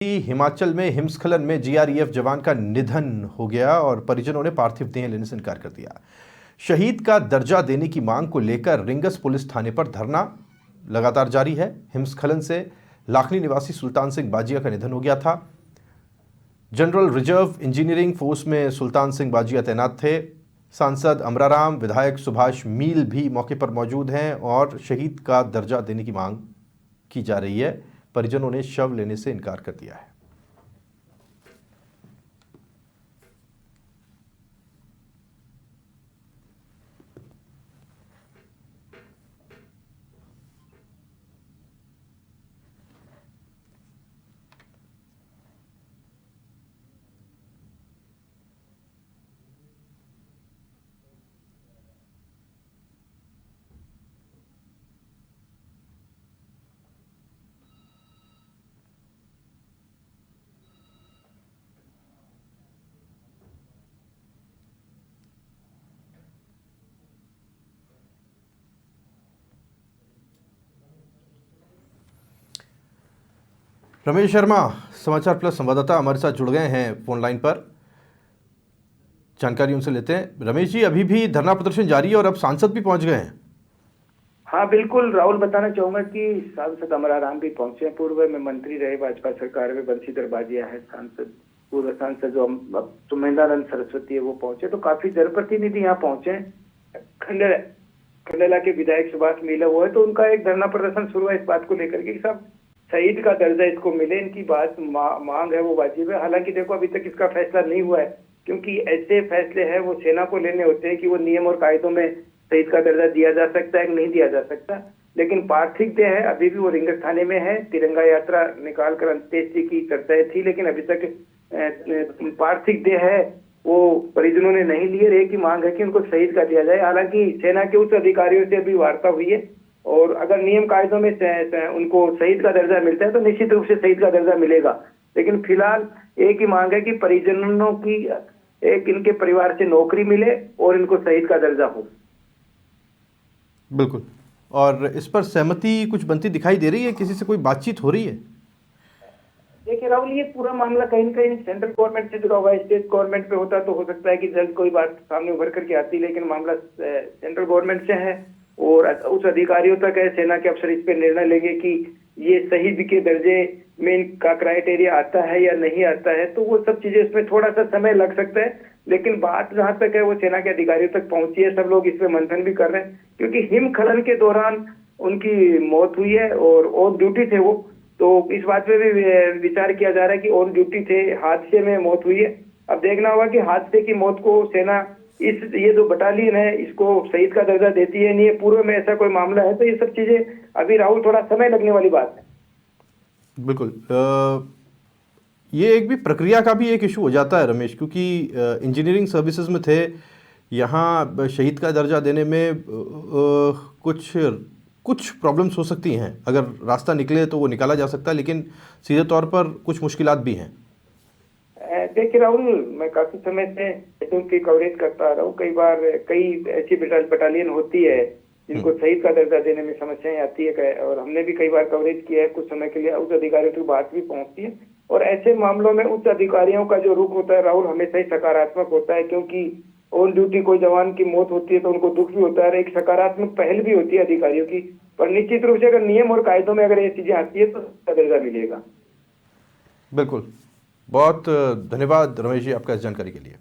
हिमाचल में हिमस्खलन में जीआरईएफ जवान का निधन हो गया और परिजनों ने पार्थिव देह लेने से इनकार कर दिया। शहीद का दर्जा देने की मांग को लेकर रिंगस पुलिस थाने पर धरना लगातार जारी है। हिमस्खलन से लाखनी निवासी सुल्तान सिंह बाजिया का निधन हो गया था। जनरल रिजर्व इंजीनियरिंग फोर्स में सुल्तान सिंह बाजिया तैनात थे। सांसद अमराराम, विधायक सुभाष मील भी मौके पर मौजूद हैं और शहीद का दर्जा देने की मांग की जा रही है। परिजनों ने शव लेने से इनकार कर दिया है। रमेश शर्मा, समाचार प्लस संवाददाता हमारे साथ जुड़ गए हैं फोन लाइन पर। जानकारी उनसे लेते हैं। रमेश जी, अभी भी धरना प्रदर्शन जारी है और अब सांसद भी पहुंच गए हैं। हाँ बिल्कुल राहुल, बताना चाहूंगा कि सांसद अमराराम भी पहुंचे हैं। पूर्व में मंत्री रहे भाजपा सरकार में बंशीधर बाजिया है सांसद, पूर्व सांसद जो सुमेंद्रानंद सरस्वती है वो पहुंचे। तो काफी जनप्रतिनिधि यहाँ पहुंचे हैं। खंडेला के विधायक सुभाष मील वो है, तो उनका एक धरना प्रदर्शन शुरू है इस बात को लेकर के सब शहीद का दर्जा इसको मिले। इनकी बात मांग है वो वाजिब है। हालांकि देखो अभी तक इसका फैसला नहीं हुआ है, क्योंकि ऐसे फैसले हैं वो सेना को लेने होते हैं कि वो नियम और कायदों में शहीद का दर्जा दिया जा सकता है कि नहीं दिया जा सकता। लेकिन पार्थिव देह है अभी भी वो रिंगस थाने में है। तिरंगा यात्रा निकाल कर अंत्येष्टि की चर्चाएं थी, लेकिन अभी तक पार्थिव देह है वो परिजनों ने नहीं लिए। एक ही मांग है कि उनको शहीद का दिया जाए। हालांकि सेना के उच्च अधिकारियों से अभी वार्ता हुई है और अगर नियम कायदों में उनको शहीद का दर्जा मिलता है तो निश्चित रूप से शहीद का दर्जा मिलेगा। लेकिन फिलहाल एक ही मांग है कि परिजनों की एक इनके परिवार से नौकरी मिले और इनको शहीद का दर्जा हो। बिल्कुल। और इस पर सहमति कुछ बनती दिखाई दे रही है? किसी से कोई बातचीत हो रही है? देखिए राहुल, ये पूरा मामला कहीं न कहीं सेंट्रल गवर्नमेंट से जुड़ा हुआ है। स्टेट गवर्नमेंट पे होता तो हो सकता है कि जल्द कोई बात सामने उभर करके आती, लेकिन मामला सेंट्रल गवर्नमेंट से है और उच्च अधिकारियों तक है। सेना के अफसर इस पे निर्णय लेंगे कि ये शहीद के दर्जे में इनका क्राइटेरिया आता है या नहीं आता है। तो वो सब चीजें, इसमें थोड़ा सा समय लग सकता है, लेकिन बात जहां तक है वो सेना के अधिकारियों तक पहुंची है। सब लोग इस पे मंथन भी कर रहे हैं, क्योंकि हिमस्खलन के दौरान उनकी मौत हुई है और ऑन ड्यूटी थे वो। तो इस बात पे भी विचार किया जा रहा है कि ऑन ड्यूटी थे, हादसे में मौत हुई है। अब देखना होगा कि हादसे की मौत को सेना ये जो बटालियन है इसको शहीद का दर्जा देती है नहीं है। पूर्व में ऐसा कोई मामला है, तो ये सब चीजें अभी राहुल थोड़ा समय लगने वाली बात है। बिल्कुल। ये एक भी प्रक्रिया का भी एक इशू हो जाता है रमेश, क्योंकि इंजीनियरिंग सर्विसेज में थे। यहाँ शहीद का दर्जा देने में कुछ प्रॉब्लम्स हो सकती हैं। अगर रास्ता निकले तो वो निकाला जा सकता है, लेकिन सीधे तौर पर कुछ मुश्किलात भी हैं। देखिए राहुल, मैं काफी समय से उनकी कवरेज करता रहा हूँ। कई बार कई ऐसी बटालियन होती है जिनको शहीद का दर्जा देने में समस्याएं आती है, और हमने भी कई बार कवरेज किया है। कुछ समय के लिए उच्च अधिकारियों तक बात भी पहुंचती है, और ऐसे मामलों में उच्च अधिकारियों का जो रुख होता है राहुल हमेशा ही सकारात्मक होता है। क्योंकि ऑन ड्यूटी कोई जवान की मौत होती है तो उनको दुख भी होता है, एक सकारात्मक पहल भी होती है अधिकारियों की। पर निश्चित रूप से अगर नियम और कायदों में अगर ये चीजें आती है तो दर्जा मिलेगा। बिल्कुल। बहुत धन्यवाद रमेश जी आपका इस जानकारी के लिए।